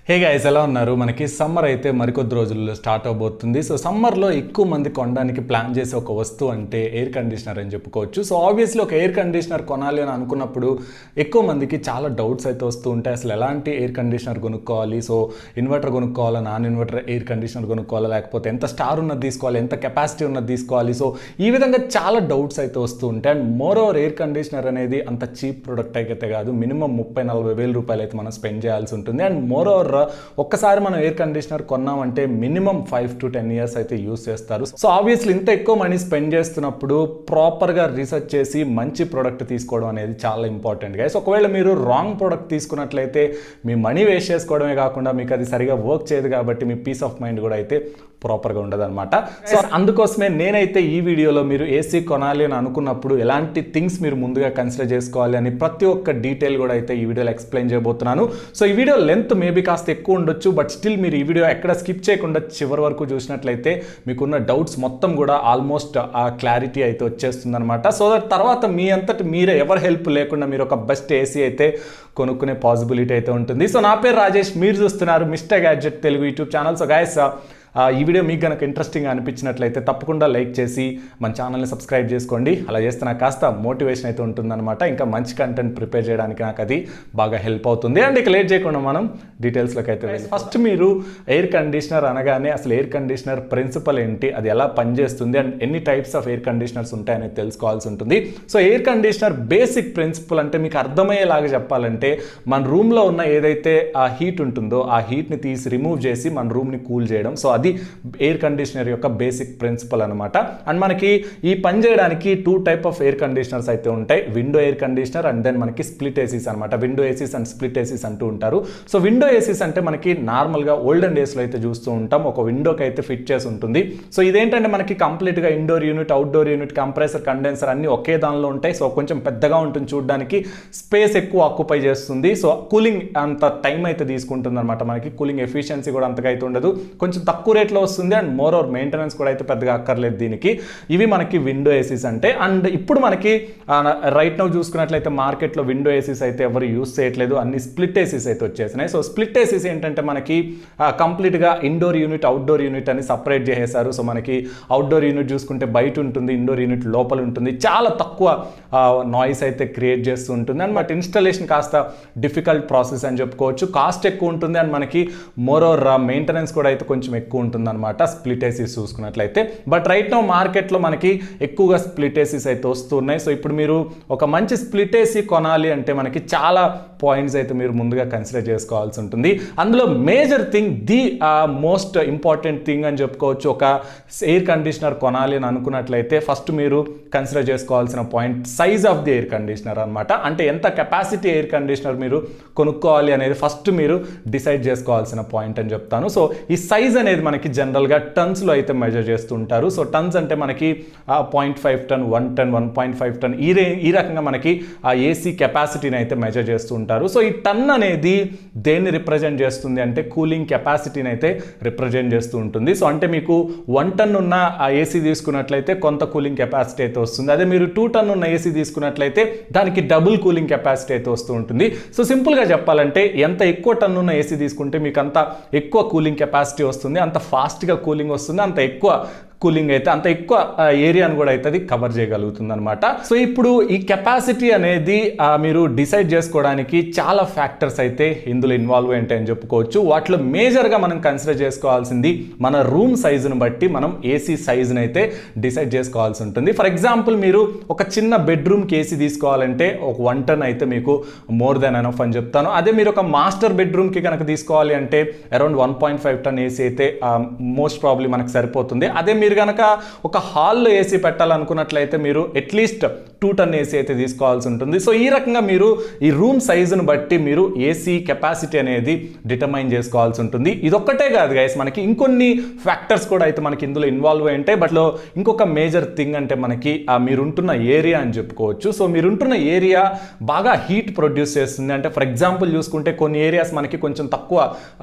Hey guys, ఎలా ఉన్నారు? మనకి సమ్మర్ అయితే మరికొద్ది రోజుల్లో స్టార్ట్ అవబోతుంది. సో సమ్మర్లో ఎక్కువ మంది కొనడానికి ప్లాన్ చేసే ఒక వస్తువు అంటే ఎయిర్ కండిషనర్ అని చెప్పుకోవచ్చు. సో ఆబ్వియస్లీ ఒక ఎయిర్ కండిషనర్ కొనాలి అని అనుకున్నప్పుడు ఎక్కువ మందికి చాలా డౌట్స్ అయితే వస్తూ ఉంటాయి. అసలు ఎలాంటి ఎయిర్ కండిషనర్ కొనుక్కోవాలి, సో ఇన్వర్టర్ కొనుక్కోవాలా, నాన్ ఇన్వర్టర్ ఎయిర్ కండిషనర్ కొనుక్కోవాలా, లేకపోతే ఎంత స్టార్ ఉన్నది తీసుకోవాలి, ఎంత కెపాసిటీ ఉన్నది తీసుకోవాలి. సో ఈ విధంగా చాలా డౌట్స్ అయితే వస్తూ ఉంటాయి. And more over air conditioner అనేది అంత చీప్ ప్రొడక్ట్ అయితే కాదు. మినిమం 30-40 వేల రూపాయలు అయితే మనం స్పెండ్ చేయాల్సి ఉంటుంది. అండ్ మోర్ ఓవర్ ఒక్కసారి మనం ఎయిర్ కండిషనర్ కొన్నామంటే మినిమం 5 to 10 years అయితే యూస్ చేస్తారు. సో ఆబ్వియస్లీ ఇంత ఎక్కువ మనీ స్పెండ్ చేస్తున్నప్పుడు ప్రాపర్గా రీసెర్చ్ చేసి మంచి ప్రోడక్ట్ తీసుకోవడం అనేది చాలా ఇంపార్టెంట్ గైస్. ఒకవేళ మీరు రాంగ్ ప్రోడక్ట్ తీసుకున్నట్లయితే మీ మనీ వేస్ట్ చేసుకోవడమే కాకుండా మీకు అది సరిగా వర్క్ చేయదు, కాబట్టి మీ పీస్ ఆఫ్ మైండ్ కూడా అయితే ప్రాపర్గా ఉండదు అనమాట. సో అందుకోసమే నేనైతే ఈ వీడియోలో మీరు ఏసీ కొనాలి అని అనుకున్నప్పుడు ఎలాంటి థింగ్స్ మీరు ముందుగా కన్సిడర్ చేసుకోవాలి అని ప్రతి ఒక్క డీటెయిల్ కూడా అయితే ఈ వీడియోలో ఎక్స్ప్లెయిన్ చేయబోతున్నాను. సో ఈ వీడియో లెంత్ మేబీ కాస్త ఎక్కువ ఉండొచ్చు, బట్ స్టిల్ మీరు ఈ వీడియో ఎక్కడ స్కిప్ చేయకుండా చివరి వరకు చూసినట్లయితే మీకున్న డౌట్స్ మొత్తం కూడా ఆల్మోస్ట్ ఆ క్లారిటీ అయితే వచ్చేస్తుంది అనమాట. సో దట్ తర్వాత మీ అంతటి మీరే ఎవరి హెల్ప్ లేకుండా మీరు ఒక బెస్ట్ ఏసీ అయితే కొనుక్కునే పాసిబిలిటీ అయితే ఉంటుంది. సో నా పేరు రాజేష్, మీరు చూస్తున్నారు mister gadget Telugu YouTube channel. So guys, ఈ వీడియో మీకు కనుక ఇంట్రెస్టింగ్గా అనిపించినట్లయితే తప్పకుండా లైక్ చేసి మన ఛానల్ని సబ్స్క్రైబ్ చేసుకోండి. అలా చేస్తే నాకు కాస్త మోటివేషన్ అయితే ఉంటుందన్నమాట. ఇంకా మంచి కంటెంట్ ప్రిపేర్ చేయడానికి నాకు అది బాగా హెల్ప్ అవుతుంది. అండ్ ఇక లేట్ చేయకుండా మనం డీటెయిల్స్లోకి అయితే వెళ్ళి ఫస్ట్ మీరు ఎయిర్ కండిషనర్ అనగానే అసలు ఎయిర్ కండిషనర్ ప్రిన్సిపల్ ఏంటి, అది ఎలా పనిచేస్తుంది, అండ్ ఎన్ని టైప్స్ ఆఫ్ ఎయిర్ కండిషనర్స్ ఉంటాయనేది తెలుసుకోవాల్సి ఉంటుంది. So air conditioner basic principle అంటే మీకు అర్థమయ్యేలాగా చెప్పాలంటే మన రూమ్లో ఉన్న ఏదైతే ఆ హీట్ ఉంటుందో ఆ హీట్ని తీసి రిమూవ్ చేసి మన రూమ్ని కూల్ చేయడం. సో అది ఎయిర్ కండిషనర్ యొక్క బేసిక్ ప్రిన్సిపల్ అనమాట. అండ్ మనకి ఈ పని చేయడానికి 2 టైప్ ఆఫ్ ఎయిర్ కండిషనర్స్ అయితే ఉంటాయి. Window air conditioner and then మనకి స్ప్లిట్ ఏసీస్ అనమాట. Window ACs and split ACs అంటూ ఉంటారు. సో విండో ఏసీస్ అంటే మనకి నార్మల్గా ఓల్డెన్ డేస్లో అయితే చూస్తూ ఉంటాం, ఒక విండోకి అయితే ఫిట్ చేసి ఉంటుంది. సో ఇదేంటంటే మనకి కంప్లీట్గా indoor unit, outdoor unit, compressor, condenser అన్ని ఒకే దానిలో ఉంటాయి. సో కొంచెం పెద్దగా ఉంటుంది, చూడడానికి స్పేస్ ఎక్కువ ఆక్యుపై చేస్తుంది. సో కూలింగ్ అంత టైం అయితే తీసుకుంటుంది అనమాట. మనకి కూలింగ్ ఎఫిషియన్సీ కూడా అంతగా అయితే ఉండదు, కొంచెం తక్కువ రేట్లో వస్తుంది. అండ్ మోర్ ఓవర్ మెయింటెనెన్స్ కూడా అయితే పెద్దగా అక్కర్లేదు దీనికి. ఇవి మనకి విండో ఏసీస్ అంటే. అండ్ ఇప్పుడు మనకి రైట్ నౌ చూసుకున్నట్లయితే మార్కెట్లో విండో ఏసీస్ అయితే ఎవరు యూస్ చేయట్లేదు, అన్ని స్ప్లిట్ ఏసీస్ అయితే వచ్చేసినాయి. సో స్ప్లిట్ ఏసీస్ ఏంటంటే మనకి కంప్లీట్గా ఇండోర్ యూనిట్, అవుట్డోర్ యూనిట్ అని సపరేట్ చేసేసారు. సో మనకి అవుట్డోర్ యూనిట్ చూసుకుంటే బయట ఉంటుంది, ఇండోర్ యూనిట్ లోపల ఉంటుంది. చాలా తక్కువ నాయిస్ అయితే క్రియేట్ చేస్తూ ఉంటుంది. అండ్ బట్ ఇన్స్టాలేషన్ కాస్త డిఫికల్ట్ ప్రాసెస్ అని చెప్పుకోవచ్చు, కాస్ట్ ఎక్కువ ఉంటుంది. అండ్ మనకి మోర్ ఓవర్ మెయింటెనెన్స్ కూడా అయితే కొంచెం ఎక్కువ ఉంటుంది అనమాట స్ప్లిట్ ఏసీస్ చూసుకున్నట్లయితే. బట్ రైట్ నౌ మార్కెట్లో మనకి ఎక్కువగా స్ప్లిట్ ఏసీస్ అయితే వస్తున్నాయి. సో ఇప్పుడు మీరు ఒక మంచి స్ప్లిట్ ఏసీ కొనాలి అంటే మనకి చాలా పాయింట్స్ అయితే మీరు ముందుగా కన్సిడర్ చేసుకోవాల్సి ఉంటుంది. అందులో major thing, the most important thing అని చెప్పుకోవచ్చు. ఒక ఎయిర్ కండిషనర్ కొనాలి అని అనుకున్నట్లయితే ఫస్ట్ మీరు కన్సిడర్ చేసుకోవాల్సిన point size of the air conditioner అనమాట. అంటే ఎంత కెపాసిటీ ఎయిర్ కండిషనర్ మీరు కొనుక్కోవాలి అనేది ఫస్ట్ మీరు డిసైడ్ చేసుకోవాల్సిన పాయింట్ అని చెప్తాను. సో ఈ సైజ్ అనేది మనకి జనరల్గా టన్స్లో అయితే మెజర్ చేస్తూ ఉంటారు. సో టన్స్ అంటే మనకి 0.5 టన్, 1 టన్, 1.5 టన్ ఈ రకంగా మనకి ఆ ఏసీ కెపాసిటీని అయితే మెజర్ చేస్తూ ఉంటారు. సో ఈ టన్ అనేది దేన్ని రిప్రజెంట్ చేస్తుంది అంటే కూలింగ్ కెపాసిటీని అయితే రిప్రజెంట్ చేస్తూ ఉంటుంది. సో అంటే మీకు 1 టన్ ఉన్న ఆ ఏసీ తీసుకున్నట్లయితే కొంత కూలింగ్ కెపాసిటీ అయితే వస్తుంది. అదే మీరు 2 టన్ ఉన్న ఏసీ తీసుకున్నట్లయితే దానికి డబుల్ కూలింగ్ కెపాసిటీ అయితే వస్తూ ఉంటుంది. సో సింపుల్గా చెప్పాలంటే ఎంత ఎక్కువ టన్ ఉన్న ఏసీ తీసుకుంటే మీకు అంత ఎక్కువ కూలింగ్ కెపాసిటీ వస్తుంది, అంత ఫాస్ట్గా కూలింగ్ వస్తుంది, అంత ఎక్కువ కూలింగ్ అయితే అంత ఎక్కువ ఏరియాను కూడా అయితే అది కవర్ చేయగలుగుతుంది అనమాట. సో ఇప్పుడు ఈ కెపాసిటీ అనేది మీరు డిసైడ్ చేసుకోవడానికి చాలా ఫ్యాక్టర్స్ అయితే ఇందులో ఇన్వాల్వ్ ఉంటాయని చెప్పుకోవచ్చు. వాటిలో మేజర్గా మనం కన్సిడర్ చేసుకోవాల్సింది మన రూమ్ సైజును బట్టి మనం ఏసీ సైజుని అయితే డిసైడ్ చేసుకోవాల్సి ఉంటుంది. ఫర్ ఎగ్జాంపుల్ మీరు ఒక చిన్న బెడ్రూమ్కి ఏసీ తీసుకోవాలంటే ఒక 1 టన్ అయితే మీకు మోర్ దెన్ ఎనఫ్ అని చెప్తాను. అదే మీరు ఒక మాస్టర్ బెడ్రూమ్కి కనుక తీసుకోవాలి అంటే అరౌండ్ 1.5 టన్ ఏసీ అయితే మోస్ట్ ప్రాబ్లీ మనకు సరిపోతుంది. అదే మీరు కనుక ఒక హాల్లో ఏసీ పెట్టాలనుకున్నట్లయితే మీరు అట్లీస్ట్ 2 టన్ ఏసీ అయితే తీసుకోవాల్సి ఉంటుంది. సో ఈ రకంగా మీరు ఈ రూమ్ సైజును బట్టి మీరు ఏసీ కెపాసిటీ అనేది డిటర్మైన్ చేసుకోవాల్సి ఉంటుంది. ఇదొక్కటే కాదు గైస్, మనకి ఇంకొన్ని ఫ్యాక్టర్స్ కూడా అయితే మనకి ఇందులో ఇన్వాల్వ్ అయి ఉంటాయి. బట్లో ఇంకొక మేజర్ థింగ్ అంటే మనకి మీరుంటున్న ఏరియా అని చెప్పుకోవచ్చు. సో మీరుంటున్న ఏరియా బాగా హీట్ ప్రొడ్యూస్ చేస్తుంది. అంటే ఫర్ ఎగ్జాంపుల్ చూసుకుంటే కొన్ని ఏరియాస్ మనకి కొంచెం తక్కువ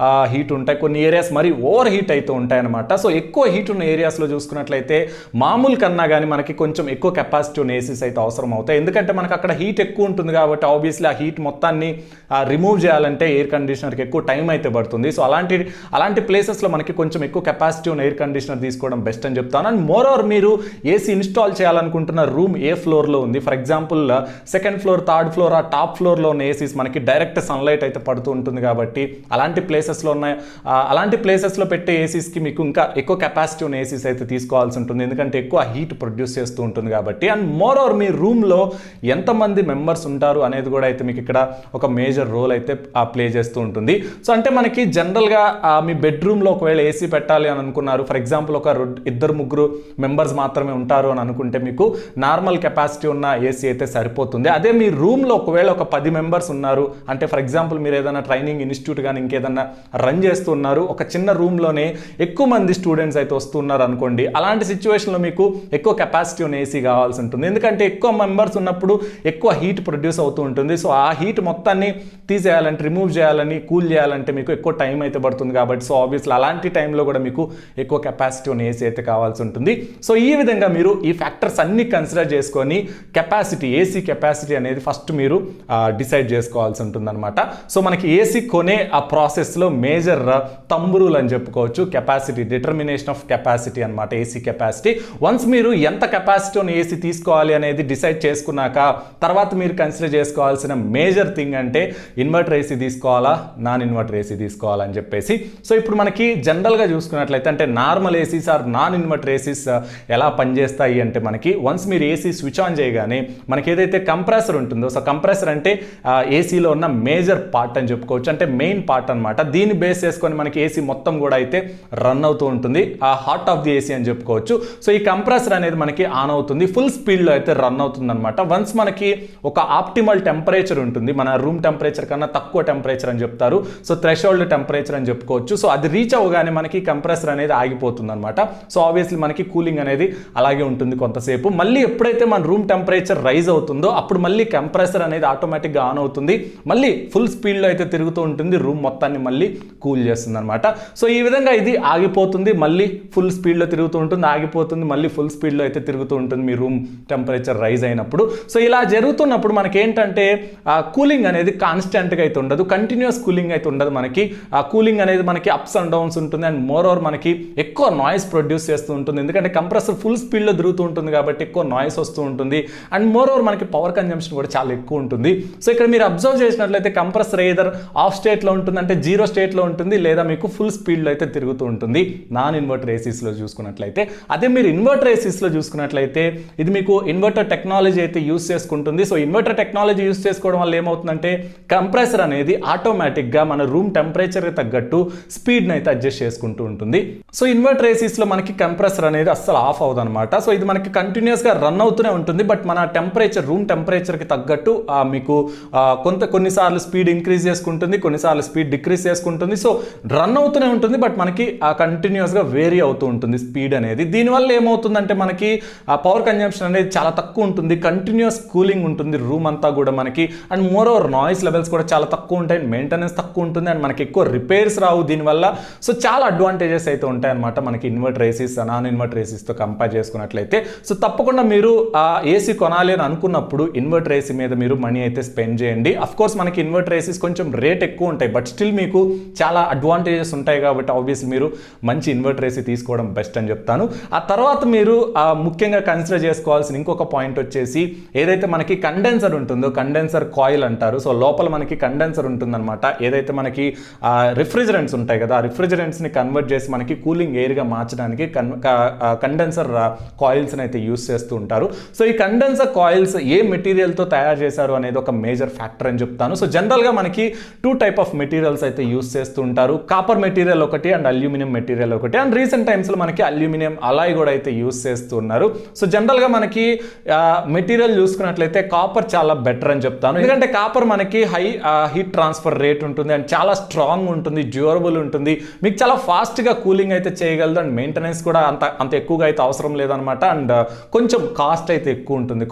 హీట్ ఉంటాయి, కొన్ని ఏరియాస్ మరి ఓవర్ హీట్ అయితే ఉంటాయి అనమాట. సో ఎక్కువ హీట్ ఉన్న ఏరియాస్లో చూసుకున్నట్లయితే మామూలు కన్నా కానీ మనకి కొంచెం ఎక్కువ కెపాసిటీ ఉన్న ఏసీస్ అయితే అవసరం అవుతాయి. ఎందుకంటే మనకు అక్కడ హీట్ ఎక్కువ ఉంటుంది కాబట్టి ఆబ్వియస్లీ ఆ హీట్ మొత్తాన్ని రిమూవ్ చేయాలంటే ఎయిర్ కండిషనర్కి ఎక్కువ టైం అయితే పడుతుంది. సో అలాంటి ప్లేసెస్లో మనకి కొంచెం ఎక్కువ కెపాసిటీ ఉన్న ఎయిర్ కండిషనర్ తీసుకోవడం బెస్ట్ అని చెప్తాను. అండ్ మోర్ ఓవర్ మీరు ఏసీ ఇన్స్టాల్ చేయాలనుకుంటున్న రూమ్ ఏ ఫ్లోర్లో ఉంది, for example second floor, third floor, ఆ టాప్ ఫ్లోర్లో ఉన్న ఏసీస్ మనకి డైరెక్ట్ సన్లైట్ అయితే పడుతూ ఉంటుంది కాబట్టి అలాంటి ప్లేసెస్లో పెట్టే ఏసీస్కి మీకు ఇంకా ఎక్కువ కెపాసిటీ ఉన్న ఏసీస్ అయితే తీసుకోవాల్సి ఉంటుంది, ఎందుకంటే ఎక్కువ హీట్ ప్రొడ్యూస్ చేస్తూ ఉంటుంది కాబట్టి. అండ్ మోర్ ఓవర్ మీ రూమ్లో ఎంతమంది మెంబర్స్ ఉంటారు అనేది కూడా అయితే మీకు ఇక్కడ ఒక మేజర్ రోల్ అయితే ప్లే చేస్తూ ఉంటుంది. సో అంటే మనకి జనరల్గా మీ బెడ్రూమ్లో ఒకవేళ ఏసీ పెట్టాలి అని అనుకున్నారు, ఫర్ ఎగ్జాంపుల్ ఒక 2-3 మెంబర్స్ మాత్రమే ఉంటారు అని అనుకుంటే మీకు నార్మల్ కెపాసిటీ ఉన్న ఏసీ అయితే సరిపోతుంది. అదే మీ రూమ్లో ఒకవేళ ఒక 10 మెంబర్స్ ఉన్నారు అంటే, ఫర్ ఎగ్జాంపుల్ మీరు ఏదైనా ట్రైనింగ్ ఇన్స్టిట్యూట్ కానీ ఇంకేదన్నా రన్ చేస్తున్నారు, ఒక చిన్న రూమ్లోనే ఎక్కువ మంది స్టూడెంట్స్ అయితే వస్తున్నారు అనుకోండి, అలాంటి సిచ్యువేషన్లో మీకు ఎక్కువ కెపాసిటీ ఉన్న ఏసీ కావాల్సి ఉంటుంది. ఎందుకంటే ఎక్కువ మెంబర్స్ ఉన్నప్పుడు ఎక్కువ హీట్ ప్రొడ్యూస్ అవుతూ ఉంటుంది. సో ఆ హీట్ మొత్తాన్ని తీసేయాలంటే, రిమూవ్ చేయాలని, కూల్ చేయాలంటే మీకు ఎక్కువ టైం అయితే పడుతుంది కాబట్టి సో ఆబ్వియస్లీ అలాంటి టైంలో కూడా మీకు ఎక్కువ కెపాసిటీ ఉన్న ఏసీ అయితే కావాల్సి ఉంటుంది. సో ఈ విధంగా మీరు ఈ ఫ్యాక్టర్స్ అన్ని కన్సిడర్ చేసుకొని ఏసీ కెపాసిటీ అనేది ఫస్ట్ మీరు డిసైడ్ చేసుకోవాల్సి ఉంటుంది అనమాట. సో మనకి ఏసీ కొనే ఆ ప్రాసెస్లో మేజర్ థంబ్ రూల్ అని చెప్పుకోవచ్చు కెపాసిటీ, డిటర్మినేషన్ ఆఫ్ కెపాసిటీ అనమాట, ఏసీ కెపాసిటీ. వన్స్ మీరు ఎంత కెపాసిటీ ఉన్న ఏసీ తీసుకోవాలి అనేది డిసైడ్ చేసుకున్నాక తర్వాత మీరు కన్సిడర్ చేసుకోవాల్సిన మేజర్ థింగ్ అంటే ఇన్వర్టర్ ఏసీ తీసుకోవాలా, నాన్ ఇన్వర్టర్ ఏసీ తీసుకోవాలా అని చెప్పేసి. సో ఇప్పుడు మనకి జనరల్గా చూసుకున్నట్లయితే అంటే normal ACs or non inverter ACs ఎలా పనిచేస్తాయి అంటే, మనకి వన్స్ మీరు ఏసీ స్విచ్ ఆన్ చేయగానే మనకి ఏదైతే కంప్రెసర్ ఉంటుందో, సో కంప్రెసర్ అంటే ఏసీలో ఉన్న మేజర్ పార్ట్ అని చెప్పుకోవచ్చు, అంటే మెయిన్ పార్ట్ అనమాట. దీన్ని బేస్ చేసుకొని మనకి ఏసీ మొత్తం కూడా అయితే రన్ అవుతూ ఉంటుంది, ఆ హార్ట్ ఆఫ్ ది ఏసీ అని చెప్పుకోవచ్చు. సో ఈ కంప్రెసర్ అనేది మనకి ఆన్ అవుతుంది, ఫుల్ స్పీడ్లో అయితే రన్ అవుతుంది అనమాట. వన్స్ మనకి ఒక ఆప్టిమల్ టెంపరేచర్ ఉంటుంది, మన రూమ్ టెంపరేచర్ కన్నా తక్కువ టెంపరేచర్ అని చెప్తారు, సో థ్రెషోల్డ్ టెంపరేచర్ అని చెప్పుకోవచ్చు. సో అది రీచ్ అవ్వగానే మనకి కంప్రెసర్ అనేది ఆగిపోతుంది అనమాట. సో ఆబ్వియస్లీ మనకి కూలింగ్ అనేది అలాగే ఉంటుంది కొంతసేపు. మళ్ళీ ఎప్పుడైతే మన రూమ్ టెంపరేచర్ రైజ్ అవుతుందో అప్పుడు మళ్ళీ కంప్రెసర్ అనేది ఆటోమేటిక్గా ఆన్ అవుతుంది, మళ్ళీ ఫుల్ స్పీడ్లో అయితే తిరుగుతూ ఉంటుంది, రూమ్ మొత్తాన్ని మళ్ళీ కూల్ చేస్తుంది అనమాట. సో ఈ విధంగా ఇది ఆగిపోతుంది, మళ్ళీ ఫుల్ స్పీడ్లో తిరుగుతూ ఉంటుంది, ఆగిపోతుంది, మళ్ళీ ఫుల్ స్పీడ్లో అయితే తిరుగుతూ ఉంటుంది మీ రూమ్ టెంపరేచర్ రైజ్ అయినప్పుడు. సో ఇలా జరుగుతున్నప్పుడు మనకి ఏంటంటే కూలింగ్ అనేది కాన్స్టెంట్గా అయితే ఉండదు, కంటిన్యూస్ కూలింగ్ అయితే ఉండదు. మనకి ఆ కూలింగ్ అనేది మనకి అప్స్ అండ్ డౌన్స్ ఉంటుంది. అండ్ మోర్ ఓవర్ మనకి ఎక్కువ నాయిస్ ప్రొడ్యూస్ చేస్తూ ఉంటుంది, ఎందుకంటే కంప్రెసర్ ఫుల్ స్పీడ్లో తిరుగుతూ ఉంటుంది కాబట్టి ఎక్కువ నాయిస్ వస్తూ ఉంటుంది. అండ్ మోర్ ఓవర్ మనకి పవర్ కన్జంప్షన్ కూడా చాలా ఎక్కువ ఉంటుంది. సో ఇక్కడ మీరు అబ్జర్వ్ చేసినట్లయితే కంప్రెసర్ ఏదర్ ఆఫ్ స్టేట్లో ఉంటుంది, అంటే 0 స్టేట్లో ఉంటుంది, లేదా మీకు ఫుల్ స్పీడ్లో అయితే తిరుగుతూ ఉంటుంది నాన్ ఇన్వర్టర్ ఏసీస్లో చూసుకున్నట్లయితే. అదే మీరు ఇన్వర్టర్ ఏసీస్లో చూసుకున్నట్లయితే ఇది మీకు ఇన్వర్టర్ టెక్నాలజీ అయితే యూస్ చేసుకుంటుంది. సో ఇన్వర్టర్ టెక్నాలజీ యూస్ చేసుకోవడం వల్ల ఏమవుతుందంటే కంప్రెసర్ అనేది ఆటోమేటిక్గా మన రూమ్ టెంపరేచర్కి తగ్గట్టు స్పీడ్ని అయితే అడ్జస్ట్ చేసుకుంటూ ఉంటుంది. సో ఇన్వర్టర్ ఏసీస్లో మనకి కంప్రెసర్ అనేది అస్సలు ఆఫ్ అవ్వదు అనమాట. సో ఇది మనకి కంటిన్యూస్గా రన్ అవుతూనే ఉంటుంది, బట్ మన టెంపరేచర్, రూమ్ టెంపరేచర్కి తగ్గట్టు మీకు కొన్నిసార్లు స్పీడ్ ఇంక్రీజ్ చేసుకుంటుంది, కొన్నిసార్లు స్పీడ్ డిక్రీజ్ చేసుకుంటుంది. సో రన్ అవుతూనే ఉంటుంది, బట్ మనకి కంటిన్యూస్గా వేరీ అవుతూ ఉంటుంది స్పీడ్ అనేది. దీనివల్ల ఏమవుతుందంటే మనకి పవర్ కన్జంప్షన్ అనేది చాలా తక్కువ ఉంటుంది, కంటిన్యూస్ కూలింగ్ ఉంటుంది రూమ్ అంతా కూడా మనకి. And more over noise levels కూడా చాలా తక్కువ ఉంటాయి, మెయింటెనెన్స్ తక్కువ ఉంటుంది, అండ్ మనకి ఎక్కువ రిపేర్స్ రావు దీనివల్ల. సో చాలా అడ్వాంటేజెస్ అయితే ఉంటాయన్నమాట మనకి ఇన్వర్టర్ ఏసీస్ నాన్ ఇన్వర్టర్ ఏసీస్తో కంపేర్ చేసుకున్నట్లయితే. సో తప్పకుండా మీరు ఏసీ కొనాలి అని అనుకున్నప్పుడు ఇన్వర్టర్ ఏసీ మీద మీరు మనీ అయితే స్పెండ్ చేయండి. అఫ్ కోర్స్ మనకి ఇన్వర్టర్ ఏసీస్ కొంచెం రేట్ ఎక్కువ ఉంటాయి, బట్ స్టిల్ మీకు చాలా అడ్వాంటేజెస్ ఉంటాయి కాబట్టి ఆబ్వియస్లీ మీరు మంచి ఇన్వర్టర్ ఏసీ తీసుకోవడం బెస్ట్ అని చెప్తాను. ఆ తర్వాత మీరు ముఖ్యంగా కన్సిడర్ చేసుకోవాల్సిన ఇంకొక పాయింట్ వచ్చేసి ఏదైతే మనకి కండెన్సర్ ఉంటుందో, కండెన్సర్ కాయిల్ అంటారు. సో లోపల మనకి కండెన్సర్ ఉంటుందన్నమాట. ఏదైతే మనకి రిఫ్రిజరెంట్స్ ఉంటాయి కదా, ఆ రిఫ్రిజరెంట్స్ని కన్వర్ట్ చేసి మనకి కూలింగ్ ఎయిర్గా మార్చడానికి కండెన్సర్ కాయిల్స్ని అయితే యూస్ చేస్తూ ఉంటారు. సో ఈ కండెన్సర్ కాయిల్స్ ఏ మెటీరియల్తో తయారు చేశారు అనేది ఒక మేజర్ ఫ్యాక్టర్ అని చెప్తాను. సో జనరల్గా మనకి 2 టైప్ ఆఫ్ మెటీరియల్స్ అయితే యూస్ చేస్తూ ఉంటారు, కాపర్ మెటీరియల్ ఒకటి అండ్ అల్యూమినియం మెటీరియల్ ఒకటి. అండ్ రీసెంట్ టైమ్స్లో మనకి అల్యూమినియం అలాయ్ కూడా అయితే యూస్ చేస్తూ ఉన్నారు. సో జనరల్గా మనకి మెటీరియల్ చూసుకున్నట్లయితే కాపర్ చాలా బెటర్ అని చెప్తాను, ఎందుకంటే కాపర్ మనకి హై హీట్ ట్రాన్స్ఫర్ రేట్ ఉంటుంది అండ్ చాలా స్ట్రాంగ్ ఉంటుంది, డ్యూరబుల్ ఉంటుంది, మీకు చాలా ఫాస్ట్గా కూలింగ్ అయితే చేయగలదు. అండ్ మెయింటెనెన్స్ కూడా అంత ఎక్కువగా అయితే అవసరం లేదనమాట. అండ్ కొంచెం కాస్ట్ అయితే ఎక్కువ ఉంటుంది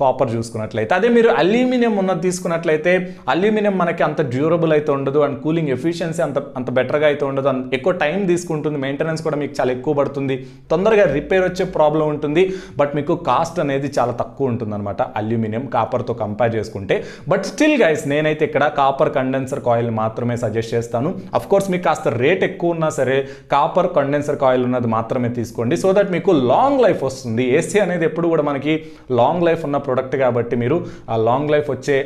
కాపర్ చూసుకున్నట్లయితే. అదే మీరు అల్యూమినియం ఉన్నది తీసుకున్నట్లయితే అల్యూమినియం మనకి అంత డ్యూరబుల్ అయితే ఉండదు, అండ్ కూలింగ్ ఎఫిషియన్సీ అంత బెటర్గా అయితే ఉండదు, ఎక్కువ టైం తీసుకుంటుంది, మెయింటెనెన్స్ కూడా మీకు చాలా ఎక్కువ ఎక్కువ పడుతుంది, తొందరగా రిపేర్ వచ్చే ప్రాబ్లం ఉంటుంది, బట్ మీకు కాస్ట్ అనేది చాలా తక్కువ ఉంటుంది అనమాట అల్యూమినియం కాపర్తో కంపేర్ చేసుకుంటే. బట్ స్టిల్ గైస్ నేనైతే ఇక్కడ కాపర్ కండెన్సర్ కాయిల్ మాత్రమే సజెస్ట్ చేస్తాను. అఫ్ కోర్స్ మీకు కాస్త రేట్ ఎక్కువ ఉన్నా సరే కాపర్ కండెన్సర్ కాయిల్ ఉన్నది మాత్రమే తీసుకోండి, సో దట్ మీకు లాంగ్ లైఫ్ వస్తుంది. ఏసీ అనేది ఎప్పుడు కూడా మనకి లాంగ్ లైఫ్ ఉన్న ప్రొడక్ట్ కాబట్టి మీరు ఆ లాంగ్ లైఫ్ వచ్చే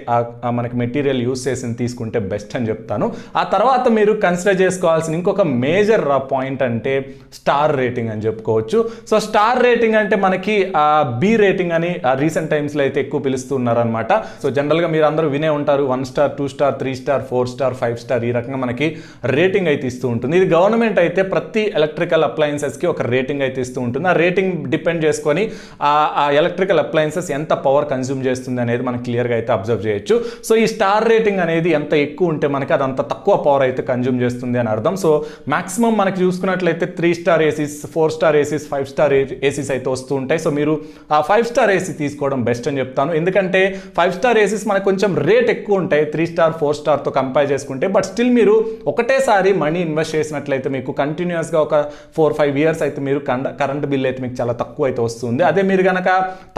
మనకి మెటీరియల్ యూస్ చేసి తీసుకుంటే బెస్ట్ అని చెప్తాను. ఆ తర్వాత మీరు కన్సిడర్ చేసుకోవాల్సిన ఇంకొక మేజర్ పాయింట్ అంటే స్టార్ రేటింగ్ అని చెప్పుకోవచ్చు. సో స్టార్ రేటింగ్ అంటే మనకి బి రేటింగ్ అని రీసెంట్ టైమ్స్లో అయితే ఎక్కువ పిలుస్తున్నారు అనమాట. సో జనరల్గా మీరు అందరూ వినే ఉంటారు 1 star 2 star 3 star 4 star 5 star ఈ రకంగా మనకి రేటింగ్ అయితే ఇస్తూ ఉంటుంది. ఇది గవర్నమెంట్ అయితే ప్రతి ఎలక్ట్రికల్ అప్లయన్సెస్కి ఒక రేటింగ్ అయితే ఇస్తూ ఉంటుంది. ఆ రేటింగ్ డిపెండ్ చేసుకొని ఆ ఎలక్ట్రికల్ అప్లయన్సెస్ ఎంత పవర్ కన్జ్యూమ్ చేస్తుంది అనేది మనం క్లియర్గా అయితే అబ్జర్వ్ చేయొచ్చు. సో ఈ స్టార్ రేటింగ్ అనేది ఎంత ఎక్కువ ఉంటే మనకి అది అంత తక్కువ పవర్ అయితే కన్జ్యూమ్ చేస్తుంది అని అర్థం. సో మాక్సిమం మనకి చూసుకున్నట్లయితే 3 star ACs 4 star ACs 5 star ACs అయితే వస్తూ ఉంటాయి. సో మీరు ఆ 5 స్టార్ ఏసీ తీసుకోవడం బెస్ట్ అని చెప్తాను. ఎందుకంటే 5 స్టార్ ఏసీస్ మనకు కొంచెం రేట్ ఎక్కువ ఉంటాయి 3 స్టార్ 4 స్టార్తో కంపేర్ చేసుకుంటే. బట్ స్టిల్ మీరు ఒకటేసారి మనీ ఇన్వెస్ట్ చేసినట్లయితే మీకు కంటిన్యూస్గా ఒక 4-5 ఇయర్స్ అయితే మీరు కరెంట్ బిల్ అయితే మీకు చాలా తక్కువ అయితే వస్తుంది. అదే మీరు కనుక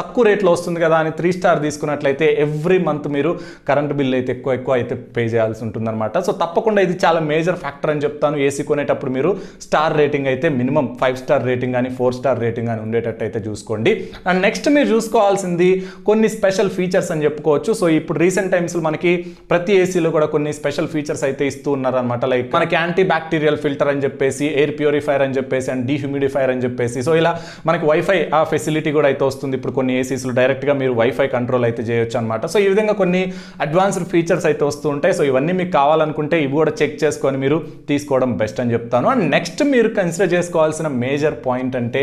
తక్కువ రేట్లో వస్తుంది కదా అని 3 స్టార్ తీసుకున్నట్లయితే ఎవ్రీ మంత్ మీరు కరెంట్ బిల్ అయితే ఎక్కువ అయితే పే చేయాల్సి ఉంటుందన్నమాట. సో తప్పకుండా ఇది చాలా మేజర్ ఫ్యాక్టర్ అని చెప్తాను. ఏసీ కొనేటప్పుడు మీరు స్టార్ రేటింగ్ అయితే మినిమం 5 స్టార్ రేటింగ్ కానీ 4 స్టార్ రేటింగ్ కానీ ఉండేటట్టు అయితే చూసుకోండి. అండ్ నెక్స్ట్ మీరు చూసుకోవాల్సింది కొన్ని స్పెషల్ ఫీచర్స్ అని చెప్పుకోవచ్చు. సో ఇప్పుడు రీసెంట్ టైమ్స్లో మనకి ప్రతి ఏసీలో కూడా కొన్ని స్పెషల్ ఫీచర్స్ అయితే ఇస్తూ ఉన్నారనమాట. లైక్ మనకి యాంటీ బ్యాక్టీరియల్ ఫిల్టర్ అని చెప్పేసి, ఎయిర్ ప్యూరిఫైర్ అని చెప్పేసి, అండ్ డీహ్యూమిడిఫైర్ అని చెప్పేసి. సో ఇలా మనకి వైఫై ఆ ఫెసిలిటీ కూడా అయితే వస్తుంది. ఇప్పుడు కొన్ని ఏసీస్లో డైరెక్ట్గా మీరు వైఫై కంట్రోల్ అయితే చేయొచ్చు అనమాట. సో ఈ విధంగా కొన్ని అడ్వాన్స్డ్ ఫీచర్స్ అయితే వస్తూ ఉంటాయి. సో ఇవన్నీ మీకు కావాలనుకుంటే ఇవి కూడా చెక్ చేసుకొని మీరు తీసుకోవడం బెస్ట్ అని చెప్తాను. అండ్ నెక్స్ట్ మీరు కన్సిడర్ చేసుకోవాల్సిన మేజర్ పాయింట్ అంటే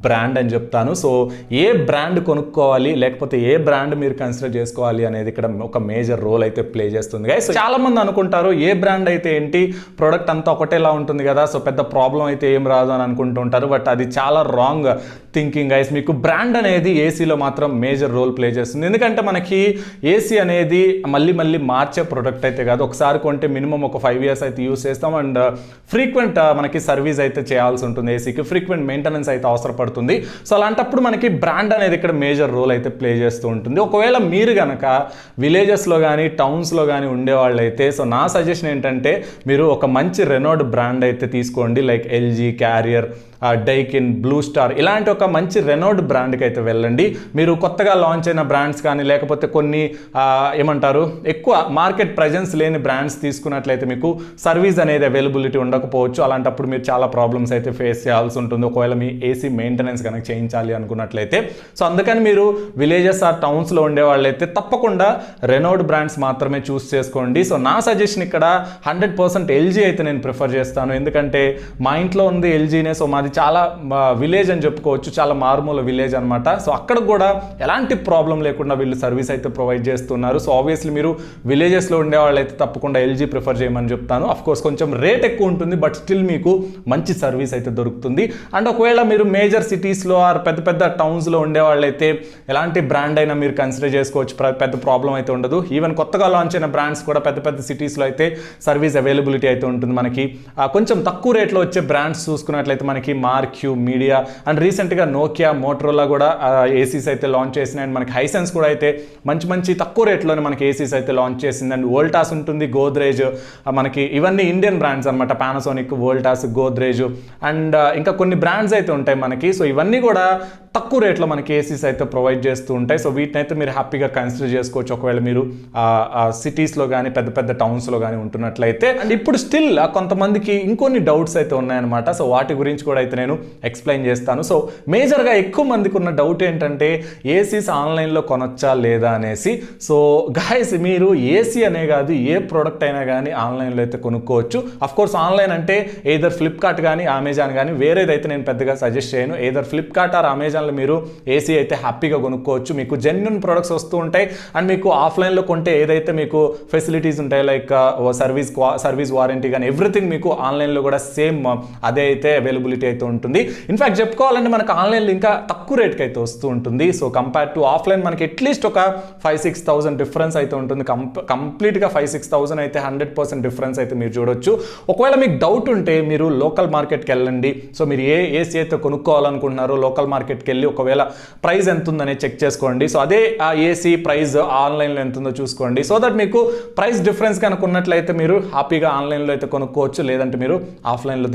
బ్రాండ్ అని చెప్తాను. సో ఏ బ్రాండ్ కొనుక్కోవాలి లేకపోతే ఏ బ్రాండ్ మీరు కన్సిడర్ చేసుకోవాలి అనేది ఇక్కడ ఒక మేజర్ రోల్ అయితే ప్లే చేస్తుంది. సో చాలా మంది అనుకుంటారు ఏ బ్రాండ్ అయితే ఏంటి ప్రోడక్ట్ అంతా ఒకటేలా ఉంటుంది కదా, సో పెద్ద ప్రాబ్లం అయితే ఏం రాదు అని అనుకుంటూ ఉంటారు. బట్ అది చాలా రాంగ్ థింకింగ్ గైస్. మీకు బ్రాండ్ అనేది ఏసీలో మాత్రం మేజర్ రోల్ ప్లే చేస్తుంది. ఎందుకంటే మనకి ఏసీ అనేది మళ్ళీ మార్చే ప్రొడక్ట్ అయితే కాదు. ఒకసారి కొంటే మినిమం ఒక 5 ఇయర్స్ అయితే యూస్ చేస్తాం. అండ్ ఫ్రీక్వెంట్ మనకి సర్వీస్ అయితే చేయాల్సి ఉంటుంది. ఏసీకి ఫ్రీక్వెంట్ మెయింటెనెన్స్ అయితే అవసరపడుతుంది. సో అలాంటప్పుడు మనకి బ్రాండ్ అనేది ఇక్కడ మేజర్ రోల్ అయితే ప్లే చేస్తూ ఉంటుంది. ఒకవేళ మీరు కనుక విలేజెస్లో కానీ టౌన్స్లో కానీ ఉండేవాళ్ళు అయితే సో నా సజెషన్ ఏంటంటే మీరు ఒక మంచి రెనోడ్ బ్రాండ్ అయితే తీసుకోండి. Like LG, carrier, Daikin, blue star ఇలాంటి ఒక మంచి రెనోడ్ బ్రాండ్కి అయితే వెళ్ళండి. మీరు కొత్తగా లాంచ్ అయిన బ్రాండ్స్ కానీ లేకపోతే కొన్ని ఏమంటారు ఎక్కువ మార్కెట్ ప్రెజెన్స్ లేని బ్రాండ్స్ తీసుకున్నట్లయితే మీకు సర్వీస్ అనేది అవైలబిలిటీ ఉండకపోవచ్చు. అలాంటప్పుడు మీరు చాలా ప్రాబ్లమ్స్ అయితే ఫేస్ చేయాల్సి ఉంటుంది ఒకవేళ మీ ఏసీ మెయింటెనెన్స్ కనుక చేయించాలి అనుకున్నట్లయితే. సో అందుకని మీరు విలేజెస్ ఆర్ టౌన్స్లో ఉండేవాళ్ళు అయితే తప్పకుండా రెనోడ్ బ్రాండ్స్ మాత్రమే చూస్ చేసుకోండి. సో నా సజెషన్ ఇక్కడ 100% ఎల్జీ అయితే నేను ప్రిఫర్ చేస్తాను. ఎందుకంటే మా ఇంట్లో ఉంది ఎల్జీనే. సో మాది చాలా విలేజ్ అని చెప్పుకోవచ్చు, చాలా మారుమూల విలేజ్ అనమాట. సో అక్కడ కూడా ఎలాంటి ప్రాబ్లం లేకుండా వీళ్ళు సర్వీస్ అయితే ప్రొవైడ్ చేస్తున్నారు. సో ఆబ్వియస్లీ మీరు విలేజెస్లో ఉండేవాళ్ళు అయితే తప్పకుండా ఎల్జీ ప్రిఫర్ చేయమని చెప్తాను. అఫ్కోర్స్ కొంచెం రేట్ ఎక్కువ ఉంటుంది బట్ స్టిల్ మీకు మంచి సర్వీస్ అయితే దొరుకుతుంది. అండ్ ఒకవేళ మీరు మేజర్ సిటీస్లో ఆర్ పెద్ద టౌన్స్లో ఉండేవాళ్ళు అయితే ఎలాంటి బ్రాండ్ అయినా మీరు కన్సిడర్ చేసుకోవచ్చు, పెద్ద ప్రాబ్లం అయితే ఉండదు. ఈవెన్ కొత్తగా లాంచ్ అయిన బ్రాండ్స్ కూడా పెద్ద సిటీస్లో అయితే సర్వీస్ అవైలబిలిటీ అయితే ఉంటుంది. మనకి కొంచెం తక్కువ రేట్లో వచ్చే బ్రాండ్స్ చూసుకున్నట్లయితే మనకి మార్క్యూ, మీడియా అండ్ రీసెంట్గా నోకియా, మోటరోలా కూడా ఏసీస్ అయితే లాంచ్ చేసినాయి. అండ్ మనకి హైసెన్స్ కూడా అయితే మంచి తక్కువ రేట్లోనే మనకి ఏసీస్ అయితే లాంచ్ చేసింది. అండ్ వోల్టాస్ ఉంటుంది, గోద్రేజ్, మనకి ఇవన్నీ ఇండియన్ బ్రాండ్స్ అనమాట. పానాసోనిక్, వోల్టాస్, గోద్రేజ్ అండ్ ఇంకా కొన్ని బ్రాండ్స్ అయితే ఉంటాయి మనకి. సో ఇవన్నీ కూడా తక్కువ రేట్లో మనకి ఏసీస్ అయితే ప్రొవైడ్ చేస్తూ ఉంటాయి. సో వీటిని అయితే మీరు హ్యాపీగా కన్సిడర్ చేసుకోవచ్చు ఒకవేళ మీరు సిటీస్లో కానీ పెద్ద టౌన్స్లో కానీ ఉంటున్నట్లయితే. అండ్ ఇప్పుడు స్టిల్ కొంతమందికి ఇంకొన్ని డౌట్స్ అయితే ఉన్నాయన్నమాట. సో వాటి గురించి కూడా అయితే నేను ఎక్స్ప్లెయిన్ చేస్తాను. సో మేజర్గా ఎక్కువ మందికి ఉన్న డౌట్ ఏంటంటే ఏసీస్ ఆన్లైన్లో కొనొచ్చా లేదా అనేసి. సో గాయస్ మీరు ఏసీ అనే కాదు ఏ ప్రోడక్ట్ అయినా కానీ ఆన్లైన్లో అయితే కొనుక్కోవచ్చు. అఫ్కోర్స్ ఆన్లైన్ అంటే ఎయిదర్ ఫ్లిప్కార్ట్ కానీ అమెజాన్ కానీ, వేరేదైతే నేను పెద్దగా సజెస్ట్ చేయను. ఎయిదర్ ఫ్లిప్కార్ట్ ఆర్ అమెజాన్ ఆఫ్లైన్లో మీరు ఏసీ అయితే హ్యాపీగా కొనుక్కోవచ్చు. మీకు జెన్యున్ ప్రొడక్ట్స్ వస్తూ ఉంటాయి అండ్ మీకు ఆఫ్లైన్లో కొంటే ఏదైతే మీకు ఫెసిలిటీస్ ఉంటాయి లైక్ సర్వీస్ వారంటీ కానీ ఎవ్రీథింగ్ మీకు ఆన్లైన్లో కూడా సేమ్ అదే అయితే అవైలబిలిటీ అయితే ఉంటుంది. ఇన్ఫ్యాక్ట్ చెప్పుకోవాలంటే మనకు ఆన్లైన్లో ఇంకా తక్కువ రేట్కి అయితే వస్తూ ఉంటుంది. సో కంపేర్ టు ఆఫ్లైన్ మనకి అట్లీస్ట్ ఒక 5,000-6,000 డిఫరెన్స్ అయితే ఉంటుంది. కంప్లీట్గా 5,000-6,000 అయితే 100% డిఫరెన్స్ అయితే మీరు చూడొచ్చు. ఒకవేళ మీకు డౌట్ ఉంటే మీరు లోకల్ మార్కెట్కి వెళ్ళండి. సో మీరు ఏ ఏసీ అయితే కొనుక్కోవాలనుకుంటున్నారో లోకల్ మార్కెట్కి వెళ్ళి ఒకవేళ ప్రైస్ ఎంత ఉందనే చెక్ చేసుకోండి. సో అదే ఆ ఏసీ ప్రైస్ ఆన్లైన్లో ఎంత ఉందో చూసుకోండి. సో దట్ మీకు ప్రైస్ డిఫరెన్స్ కనుక ఉన్నట్లయితే మీరు హ్యాపీగా ఆన్లైన్లో అయితే కొనుక్కోవచ్చు, లేదంటే మీరు ఆఫ్లైన్లో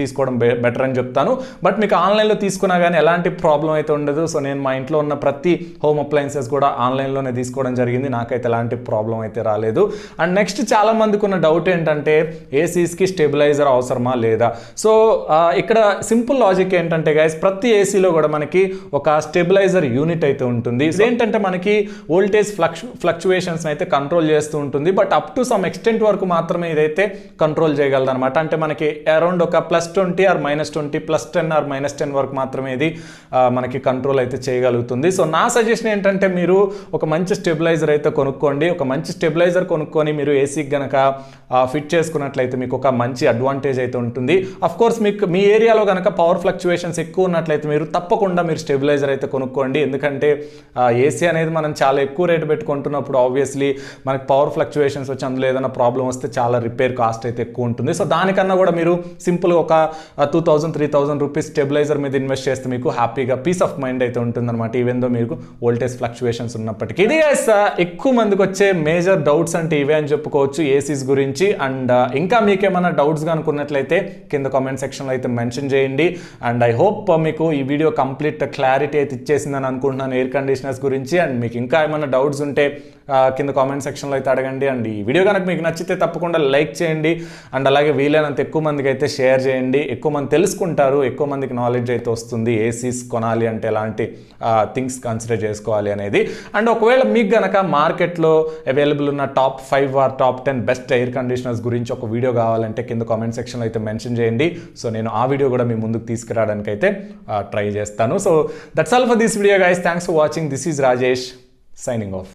తీసుకోవడం బెటర్ అని చెప్తాను. బట్ మీకు ఆన్లైన్లో తీసుకున్నా కానీ ఎలాంటి ప్రాబ్లం అయితే ఉండదు. సో నేను మా ఇంట్లో ఉన్న ప్రతి హోమ్ అప్లయన్సెస్ కూడా ఆన్లైన్లోనే తీసుకోవడం జరిగింది. నాకైతే ఎలాంటి ప్రాబ్లం అయితే రాలేదు. అండ్ నెక్స్ట్ చాలా మందికి ఉన్న డౌట్ ఏంటంటే ఏసీస్కి స్టెబిలైజర్ అవసరమా లేదా. సో ఇక్కడ సింపుల్ లాజిక్ ఏంటంటే గైస్, ప్రతి ఏసీలో కూడా మనకి ఒక స్టెబిలైజర్ యూనిట్ అయితే ఉంటుంది. ఏంటంటే మనకి వోల్టేజ్ ఫ్లక్చువేషన్స్ అయితే కంట్రోల్ చేస్తూ ఉంటుంది. But up to some extent వరకు మాత్రమే ఇదైతే కంట్రోల్ చేయగలదు అనమాట. అంటే మనకి అరౌండ్ ఒక +20 ఆర్ -20 +10 ఆర్ -10 వరకు మాత్రమే ఇది మనకి కంట్రోల్ అయితే చేయగలుగుతుంది. సో నా సజెషన్ ఏంటంటే మీరు ఒక మంచి స్టెబిలైజర్ అయితే కొనుక్కోండి. ఒక మంచి స్టెబిలైజర్ కొనుక్కొని మీరు ఏసీకి గనక ఫిట్ చేసుకున్నట్లయితే మీకు ఒక మంచి అడ్వాంటేజ్ అయితే ఉంటుంది. అఫ్ కోర్స్ మీకు మీ ఏరియాలో కనుక పవర్ ఫ్లక్చువేషన్స్ ఎక్కువ ఉన్నట్లయితే మీరు తప్పకుండా మీరు స్టెబిలైజర్ అయితే కొనుక్కోండి. ఎందుకంటే ఏసీ అనేది మనం చాలా ఎక్కువ రేటు పెట్టుకుంటున్నప్పుడు ఆబ్వియస్లీ మనకి పవర్ ఫ్లక్చువేషన్స్ వచ్చి అందులో ఏదైనా ప్రాబ్లం వస్తే చాలా రిపేర్ కాస్ట్ అయితే ఎక్కువ ఉంటుంది. సో దానికన్నా కూడా మీరు సింపుల్గా ఒక 2,000-3,000 రూపీస్ స్టెబిలైజర్ మీద ఇన్వెస్ట్ చేస్తే మీకు హ్యాపీగా పీస్ ఆఫ్ మైండ్ అయితే ఉంటుందన్నమాట, ఈవెన్ దో మీకు వోల్టేజ్ ఫ్లక్చువేషన్స్ ఉన్నప్పటికీ. ఇది ఎక్కువ మందికి వచ్చే మేజర్ డౌట్స్ అంటే ఇవే అని చెప్పుకోవచ్చు ఏసీస్ గురించి. అండ్ ఇంకా మీకేమైనా డౌట్స్ అనుకున్నట్లయితే కింద కామెంట్ సెక్షన్లో అయితే మెన్షన్ చేయండి. అండ్ ఐ హోప్ మీకు ఈ వీడియో కంప్లీట్ క్లారిటీ అయితే ఇచ్చేసిందని అనుకుంటున్నాను ఎయిర్ కండిషనర్స్ గురించి. అండ్ మీకు ఇంకా ఏమైనా డౌట్స్ ఉంటే కింద కామెంట్ సెక్షన్లో అయితే అడగండి. అండ్ ఈ వీడియో కనుక మీకు నచ్చితే తప్పకుండా లైక్ చేయండి. అండ్ అలాగే వీలైనంత ఎక్కువ మందికి అయితే షేర్ చేయండి. ఎక్కువ మంది తెలుసుకుంటారు, ఎక్కువ మందికి నాలెడ్జ్ అయితే వస్తుంది ఏసీస్ కొనాలి అంటే ఎలాంటి థింగ్స్ కన్సిడర్ చేసుకోవాలి అనేది. అండ్ ఒకవేళ మీకు గనక మార్కెట్లో అవైలబుల్ ఉన్న top 5 or top 10 best air conditioners గురించి ఒక వీడియో కావాలంటే కింద కామెంట్ సెక్షన్లో అయితే మెన్షన్ చేయండి. సో నేను ఆ వీడియో కూడా మీ ముందుకు తీసుకురావడానికి అయితే ట్రై చేస్తాను. So that's all for this video guys. Thanks for watching. This is Rajesh signing off.